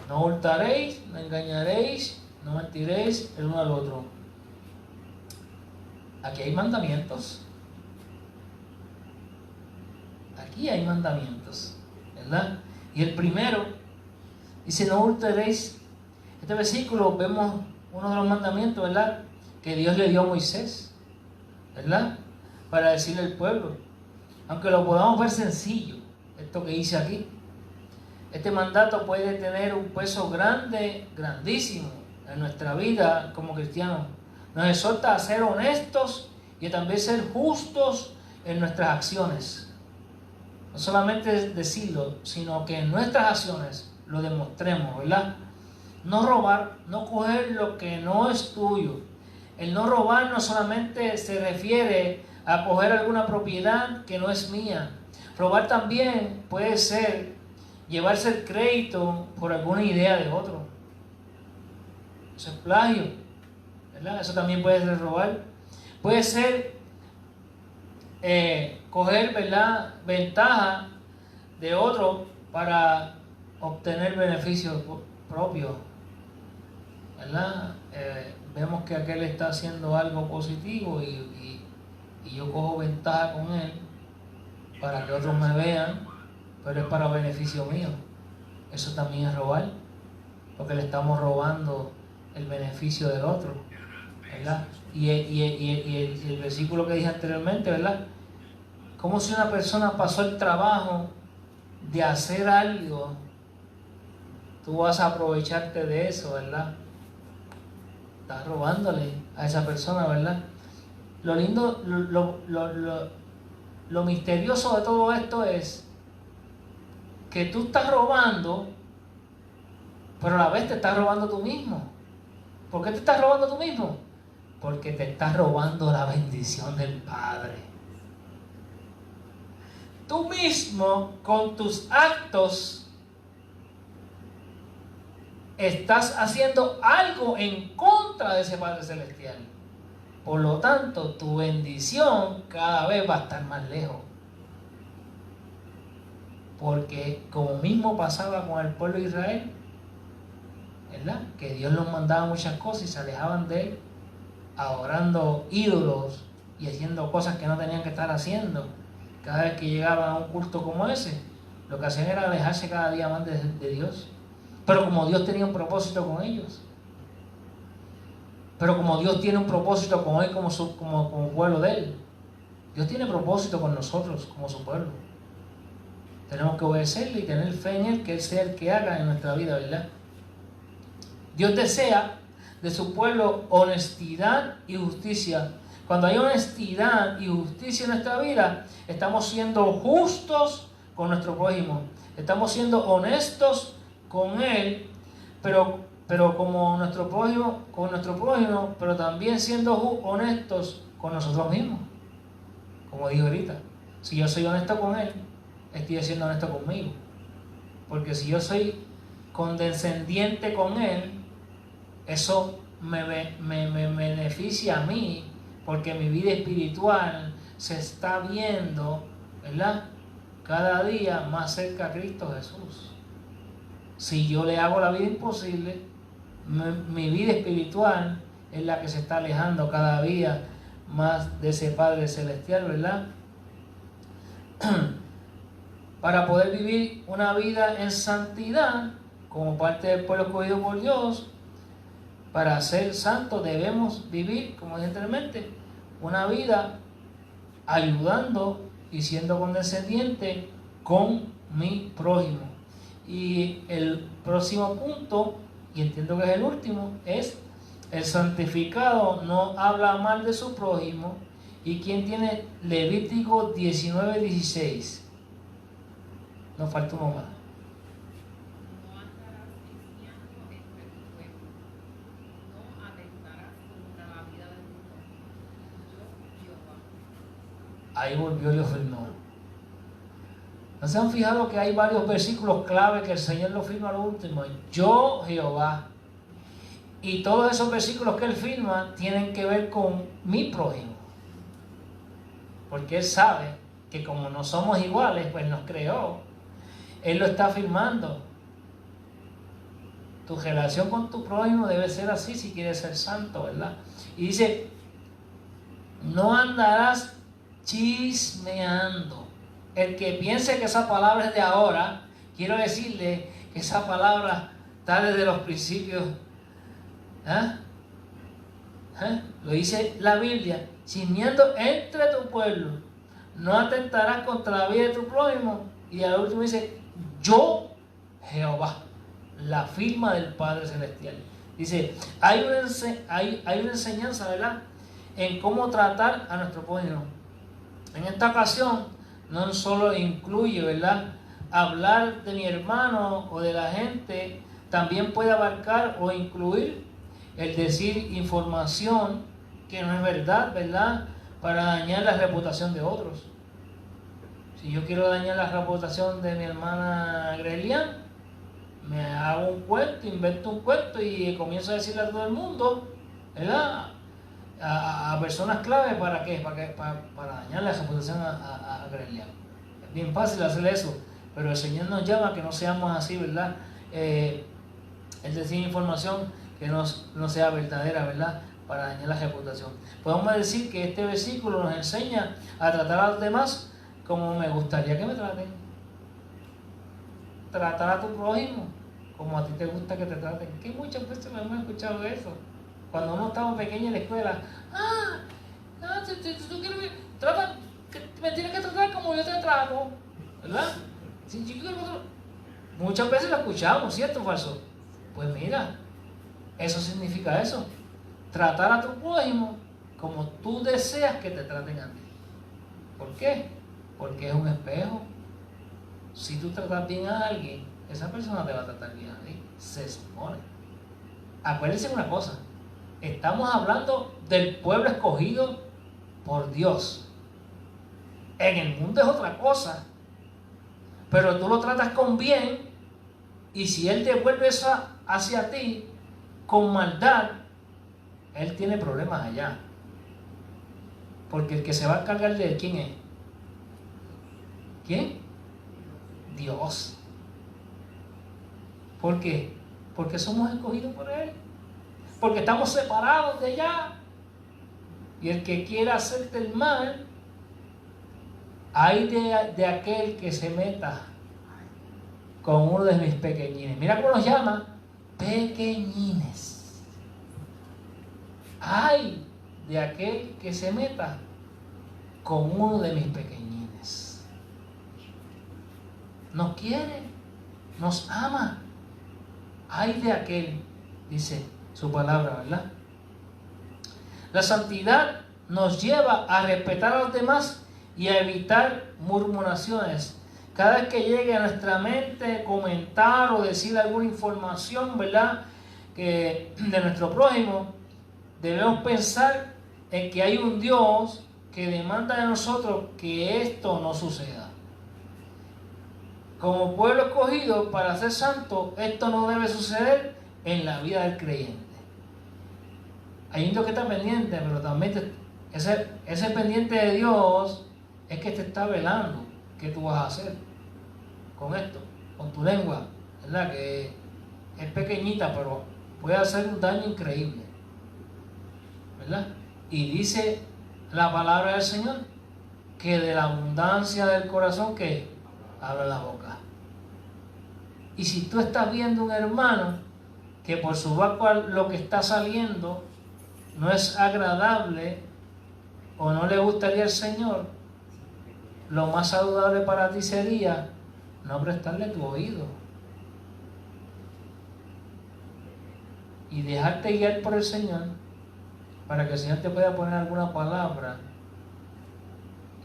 No hurtaréis, no engañaréis, no mentiréis el uno al otro. Aquí hay mandamientos. Aquí hay mandamientos, ¿verdad? Y el primero dice: no hurtaréis. Este versículo vemos uno de los mandamientos, ¿verdad?, que Dios le dio a Moisés, ¿verdad?, para decirle al pueblo. Aunque lo podamos ver sencillo, esto que dice aquí, este mandato puede tener un peso grande, grandísimo en nuestra vida como cristianos. Nos exhorta a ser honestos y a también ser justos en nuestras acciones. No solamente decirlo, sino que en nuestras acciones lo demostremos, ¿verdad? No robar, no coger lo que no es tuyo. El no robar no solamente se refiere a coger alguna propiedad que no es mía. Robar también puede ser llevarse el crédito por alguna idea de otro. Eso es plagio, ¿verdad? Eso también puede ser robar. Puede ser coger, ¿verdad?, ventaja de otro para obtener beneficios propios, ¿verdad? Vemos que aquel está haciendo algo positivo y yo cojo ventaja con él para que otros me vean, pero es para beneficio mío. Eso también es robar, porque le estamos robando el beneficio del otro, ¿verdad? Y el versículo que dije anteriormente, ¿verdad? Como si una persona pasó el trabajo de hacer algo, tú vas a aprovecharte de eso, ¿verdad? Estás robándole a esa persona, ¿verdad? Lo lindo, lo misterioso de todo esto es que tú estás robando, pero a la vez te estás robando tú mismo. ¿Por qué te estás robando tú mismo? Porque te estás robando la bendición del Padre. Tú mismo, con tus actos, estás haciendo algo en contra de ese Padre Celestial. Por lo tanto, tu bendición cada vez va a estar más lejos. Porque como mismo pasaba con el pueblo de Israel, ¿verdad? Que Dios los mandaba muchas cosas y se alejaban de Él, adorando ídolos y haciendo cosas que no tenían que estar haciendo. Cada vez que llegaban a un culto como ese, lo que hacían era alejarse cada día más de Dios. Pero como Dios tenía un propósito con ellos, pero como Dios tiene un propósito con Él como pueblo de Él, Dios tiene propósito con nosotros como su pueblo. Tenemos que obedecerle y tener fe en Él, que Él sea el que haga en nuestra vida, ¿verdad? Dios desea de su pueblo honestidad y justicia. Cuando hay honestidad y justicia en nuestra vida, estamos siendo justos con nuestro prójimo. Estamos siendo honestos con Él, pero como nuestro prójimo, pero también siendo honestos con nosotros mismos. Como dijo ahorita, si yo soy honesto con Él, estoy siendo honesto conmigo. Porque si yo soy condescendiente con Él, eso me beneficia a mí, porque mi vida espiritual se está viendo, ¿verdad?, cada día más cerca a Cristo Jesús. Si yo le hago la vida imposible, mi vida espiritual es la que se está alejando cada día más de ese Padre Celestial, ¿verdad? Para poder vivir una vida en santidad, como parte del pueblo escogido por Dios, para ser santos debemos vivir, como dije anteriormente, una vida ayudando y siendo condescendiente con mi prójimo. Y el próximo punto, y entiendo que es el último, es el santificado no habla mal de su prójimo. ¿Y quién tiene Levítico 19:16? Nos falta uno más. No andarás enseñando entre tu pueblo, no atentarás contra la vida de tu prójimo. Yo, Jehová. Ahí volvió y lo firmó. ¿No se han fijado que hay varios versículos clave que el Señor lo firma a lo último? Yo, Jehová. Y todos esos versículos que Él firma tienen que ver con mi prójimo. Porque Él sabe que como no somos iguales, pues nos creó. Él lo está firmando. Tu relación con tu prójimo debe ser así si quieres ser santo, ¿verdad? Y dice, no andarás chismeando. El que piense que esa palabra es de ahora, quiero decirle que esa palabra está desde los principios. Lo dice la Biblia, chismeando entre tu pueblo, no atentarás contra la vida de tu prójimo. Y al último dice, yo, Jehová, la firma del Padre Celestial. Dice, hay una enseñanza, ¿verdad?, en cómo tratar a nuestro prójimo. En esta ocasión, no solo incluye, ¿verdad?, hablar de mi hermano o de la gente, también puede abarcar o incluir el decir información que no es verdad, ¿verdad?, para dañar la reputación de otros. Si yo quiero dañar la reputación de mi hermana Grelian, me hago un cuento, invento un cuento y comienzo a decirle a todo el mundo, ¿verdad?, a personas clave. ¿Para qué? Para dañar la reputación a Grelian. Es bien fácil hacer eso, pero el Señor nos llama a que no seamos así, ¿verdad? Es decir, información que no sea verdadera, ¿verdad?, para dañar la reputación. Podemos decir que este versículo nos enseña a tratar a los demás como me gustaría que me traten. Tratar a tu prójimo como a ti te gusta que te traten. Que muchas veces me hemos escuchado eso. Cuando uno estaba pequeño en la escuela, si tú quieres me tienes que tratar como yo te trato, ¿verdad? Muchas veces lo escuchamos, ¿cierto o falso? Pues mira, eso significa eso. Tratar a tu prójimo como tú deseas que te traten a ti. ¿Por qué? Porque es un espejo. Si tú tratas bien a alguien, esa persona te va a tratar bien a ti. Se supone. Acuérdense una cosa. Estamos hablando del pueblo escogido por Dios. En el mundo es otra cosa. Pero tú lo tratas con bien, y si Él devuelve eso hacia ti con maldad, Él tiene problemas allá. Porque el que se va a encargar de él, ¿quién es? ¿Quién? Dios. ¿Por qué? Porque somos escogidos por Él. Porque estamos separados de allá. Y el que quiera hacerte el mal, hay de aquel que se meta con uno de mis pequeñines. Mira cómo los llama, pequeñines. Hay de aquel que se meta con uno de mis pequeñines. Nos quiere, nos ama. Hay de aquel, dice su palabra, ¿verdad? La santidad nos lleva a respetar a los demás y a evitar murmuraciones. Cada vez que llegue a nuestra mente comentar o decir alguna información, ¿verdad?, que de nuestro prójimo, debemos pensar en que hay un Dios que demanda de nosotros que esto no suceda. Como pueblo escogido para ser santo, esto no debe suceder en la vida del creyente. Hay un Dios que está pendiente, pero también ese pendiente de Dios es que te está velando qué tú vas a hacer con esto, con tu lengua, ¿verdad? Que es pequeñita, pero puede hacer un daño increíble, ¿verdad? Y dice la palabra del Señor que de la abundancia del corazón que habla la boca. Y si tú estás viendo un hermano que por su boca lo que está saliendo no es agradable o no le gustaría al Señor, lo más saludable para ti sería no prestarle tu oído y dejarte guiar por el Señor, para que el Señor te pueda poner alguna palabra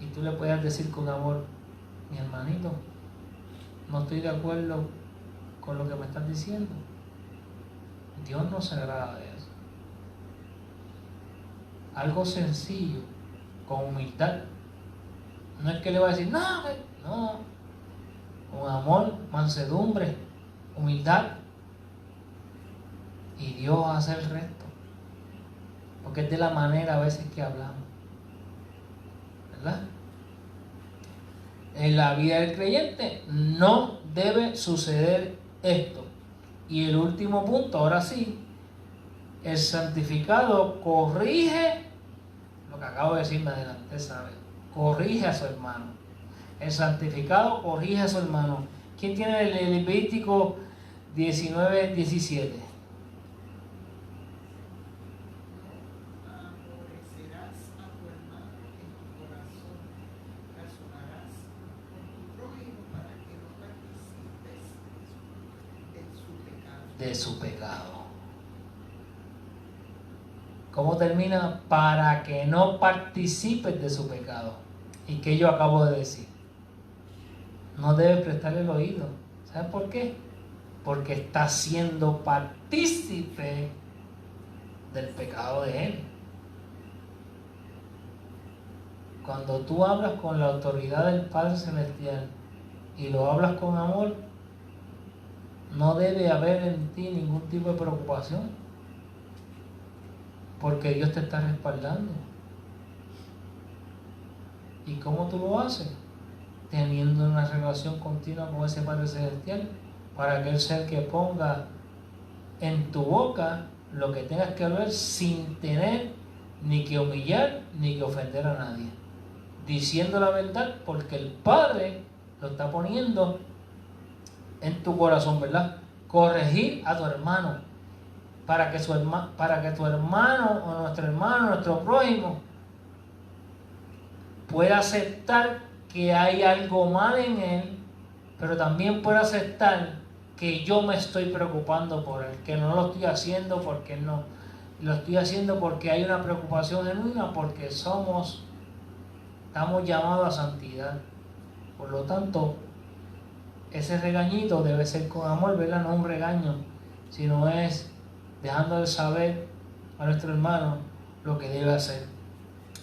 y tú le puedas decir con amor: mi hermanito, no estoy de acuerdo con lo que me estás diciendo. Dios no se agrada de eso. Algo sencillo, con humildad. No es que le va a decir, no, con amor, mansedumbre, humildad. Y Dios hace el resto. Porque es de la manera a veces que hablamos, ¿verdad? En la vida del creyente no debe suceder esto. Y el último punto, ahora sí, el santificado corrige, lo que acabo de decir, me adelanté, ¿sabe? Corrige a su hermano. El santificado corrige a su hermano. ¿Quién tiene el Levítico 19:17? Aborrecerás a tu hermano en tu corazón, razonarás con tu prójimo para que no participes de su pecado. ¿Cómo termina? Para que no participes de su pecado. ¿Y qué yo acabo de decir? No debes prestarle el oído. ¿Sabes por qué? Porque está siendo partícipe del pecado de él. Cuando tú hablas con la autoridad del Padre Celestial y lo hablas con amor, no debe haber en ti ningún tipo de preocupación, porque Dios te está respaldando. ¿Y cómo tú lo haces? Teniendo una relación continua con ese Padre Celestial, para que Él sea el que ponga en tu boca lo que tengas que hablar, sin tener ni que humillar ni que ofender a nadie, diciendo la verdad, porque el Padre lo está poniendo en tu corazón, ¿verdad? Corregir a tu hermano, para que tu hermano o nuestro prójimo pueda aceptar que hay algo mal en él, pero también pueda aceptar que yo me estoy preocupando por él, que no lo estoy haciendo porque no, lo estoy haciendo porque hay una preocupación genuina, porque estamos llamados a santidad. Por lo tanto, ese regañito debe ser con amor, ¿verdad? No un regaño, sino es dejándole saber a nuestro hermano lo que debe hacer.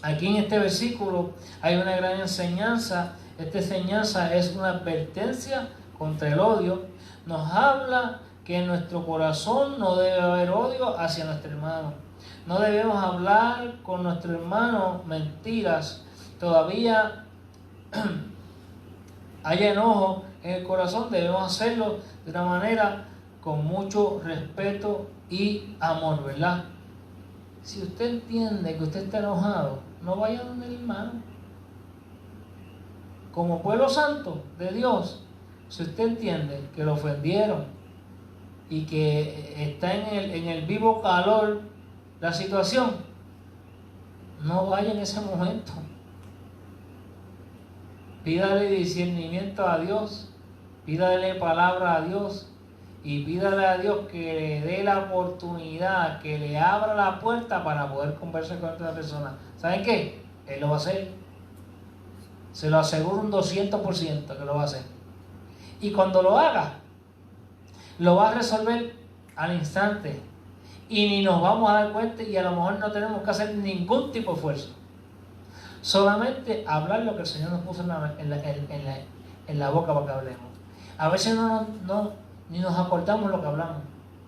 Aquí en este versículo hay una gran enseñanza. Esta enseñanza es una advertencia contra el odio. Nos habla que en nuestro corazón no debe haber odio hacia nuestro hermano. No debemos hablar con nuestro hermano mentiras. Todavía haya enojo en el corazón, debemos hacerlo de una manera con mucho respeto y amor, ¿verdad? Si usted entiende que usted está enojado, no vaya donde el hermano. Como pueblo santo de Dios, si usted entiende que lo ofendieron y que está en el vivo calor la situación, no vaya en ese momento. Pídale discernimiento a Dios, pídale palabra a Dios y pídale a Dios que le dé la oportunidad, que le abra la puerta para poder conversar con otra persona. ¿Saben qué? Él lo va a hacer. Se lo aseguro un 200% que lo va a hacer. Y cuando lo haga, lo va a resolver al instante. Y ni nos vamos a dar cuenta y a lo mejor no tenemos que hacer ningún tipo de esfuerzo. Solamente hablar lo que el Señor nos puso en la boca para que hablemos. A veces ni nos acordamos lo que hablamos.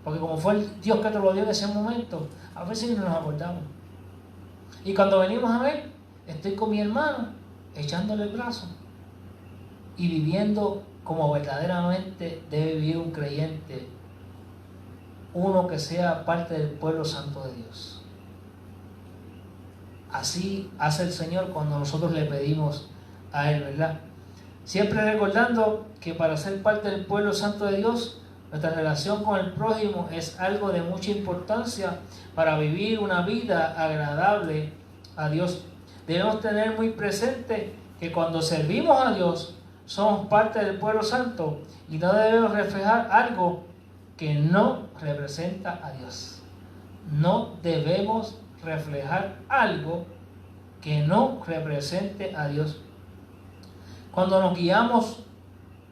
Porque como fue el Dios que te lo dio en ese momento, a veces ni nos acordamos. Y cuando venimos a ver, estoy con mi hermano, echándole el brazo y viviendo como verdaderamente debe vivir un creyente, uno que sea parte del pueblo santo de Dios. Así hace el Señor cuando nosotros le pedimos a Él, ¿verdad? Siempre recordando que para ser parte del pueblo santo de Dios, nuestra relación con el prójimo es algo de mucha importancia para vivir una vida agradable a Dios. Debemos tener muy presente que cuando servimos a Dios, somos parte del pueblo santo y no debemos reflejar algo que no representa a Dios. No debemos reflejar algo que no represente a Dios. Cuando nos guiamos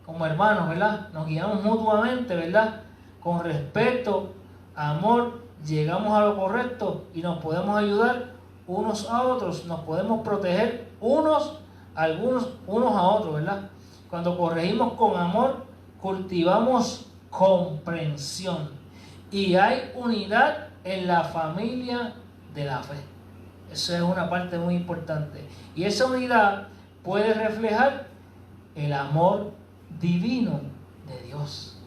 como hermanos, ¿verdad? Nos guiamos mutuamente, ¿verdad? Con respeto, amor, llegamos a lo correcto y nos podemos ayudar unos a otros, nos podemos proteger unos a otros, ¿verdad? Cuando corregimos con amor, cultivamos comprensión y hay unidad en la familia de la fe. Eso es una parte muy importante. Y esa unidad puede reflejar el amor divino de Dios.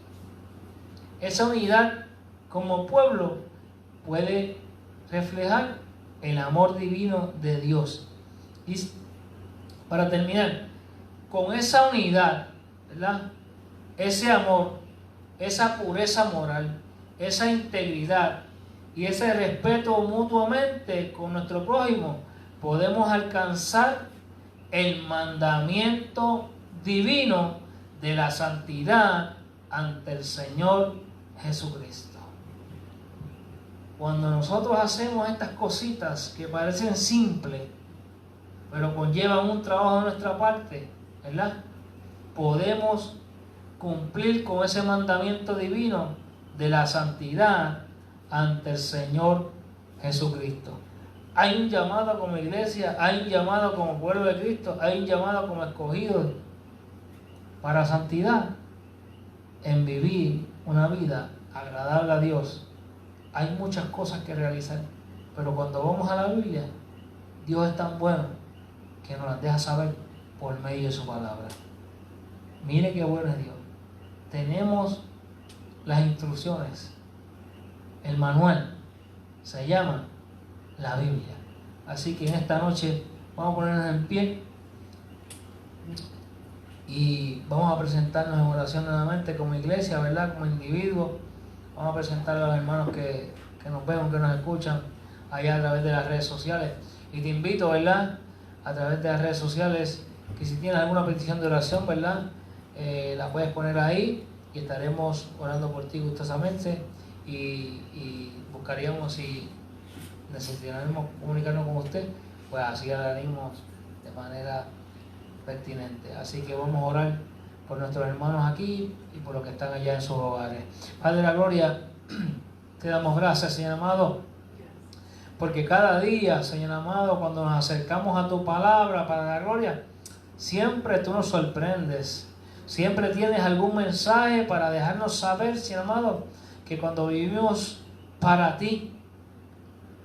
Esa unidad como pueblo puede reflejar el amor divino de Dios. Y para terminar, con esa unidad, ¿verdad? Ese amor, esa pureza moral, esa integridad y ese respeto mutuamente con nuestro prójimo, podemos alcanzar el mandamiento divino de la santidad ante el Señor Jesucristo. Cuando nosotros hacemos estas cositas que parecen simples, pero conllevan un trabajo de nuestra parte, ¿verdad? Podemos cumplir con ese mandamiento divino de la santidad ante el Señor Jesucristo. Hay un llamado como iglesia, hay un llamado como pueblo de Cristo, hay un llamado como escogidos para santidad, en vivir una vida agradable a Dios. Hay muchas cosas que realizar, pero cuando vamos a la Biblia, Dios es tan bueno que nos las deja saber por medio de su palabra. Mire qué bueno es Dios. Tenemos las instrucciones, el manual, se llama la Biblia. Así que en esta noche vamos a ponernos en pie y vamos a presentarnos en oración nuevamente como iglesia, ¿verdad? Como individuos. Vamos a presentar a los hermanos que nos ven, que nos escuchan allá a través de las redes sociales. Y te invito, ¿verdad? A través de las redes sociales, que si tienes alguna petición de oración, ¿verdad? La puedes poner ahí y estaremos orando por ti gustosamente y buscaríamos si necesitaremos comunicarnos con usted, pues así hablaremos de manera pertinente. Así que vamos a orar por nuestros hermanos aquí y por los que están allá en sus hogares. Padre de la gloria, te damos gracias, Señor amado, porque cada día, Señor amado, cuando nos acercamos a tu palabra para la gloria, siempre tú nos sorprendes. Siempre tienes algún mensaje para dejarnos saber, Señor amado, que cuando vivimos para ti,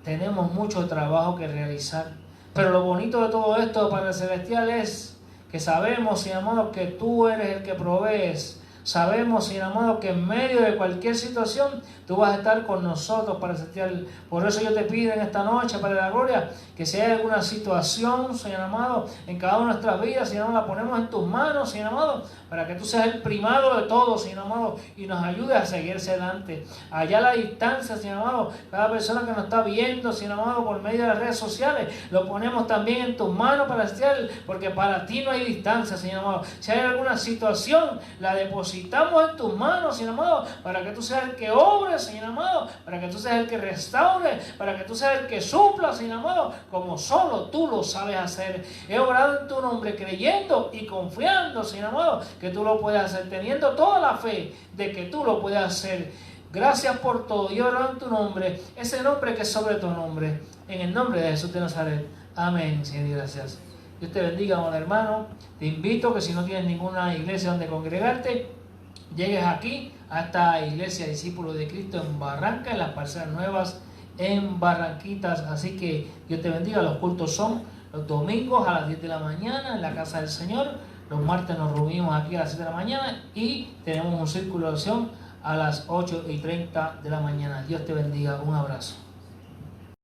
tenemos mucho trabajo que realizar. Pero lo bonito de todo esto, Padre Celestial, es que sabemos, Señor amado, que tú eres el que provees. Sabemos, Señor amado, que en medio de cualquier situación tú vas a estar con nosotros, Padre celestial. Por eso yo te pido en esta noche, Padre de la gloria, que si hay alguna situación, Señor amado, en cada una de nuestras vidas, Señor amado, la ponemos en tus manos, Señor amado, para que tú seas el primado de todo, Señor amado, y nos ayudes a seguirse adelante. Allá a la distancia, Señor amado, cada persona que nos está viendo, Señor amado, por medio de las redes sociales, lo ponemos también en tus manos, Padre celestial, porque para ti no hay distancia, Señor amado. Si hay alguna situación, la depositamos en tus manos, Señor amado, para que tú seas el que obre, Señor amado, para que tú seas el que restaure, para que tú seas el que supla, Señor amado, como solo tú lo sabes hacer. He orado en tu nombre creyendo y confiando, Señor amado, que tú lo puedes hacer, teniendo toda la fe de que tú lo puedes hacer. Gracias por todo. Yo oro en tu nombre, ese nombre que es sobre tu nombre, en el nombre de Jesús de Nazaret. Amén, Señor, gracias. Dios te bendiga, amado hermano. Te invito que si no tienes ninguna iglesia donde congregarte, llegues aquí a esta iglesia Discípulos de Cristo en Barranca, en las parcelas nuevas en Barranquitas. Así que Dios te bendiga. Los cultos son los domingos a las 10 de la mañana en la casa del Señor. Los martes nos reunimos aquí a las 7 de la mañana y tenemos un círculo de oración a las 8:30 de la mañana. Dios te bendiga. Un abrazo.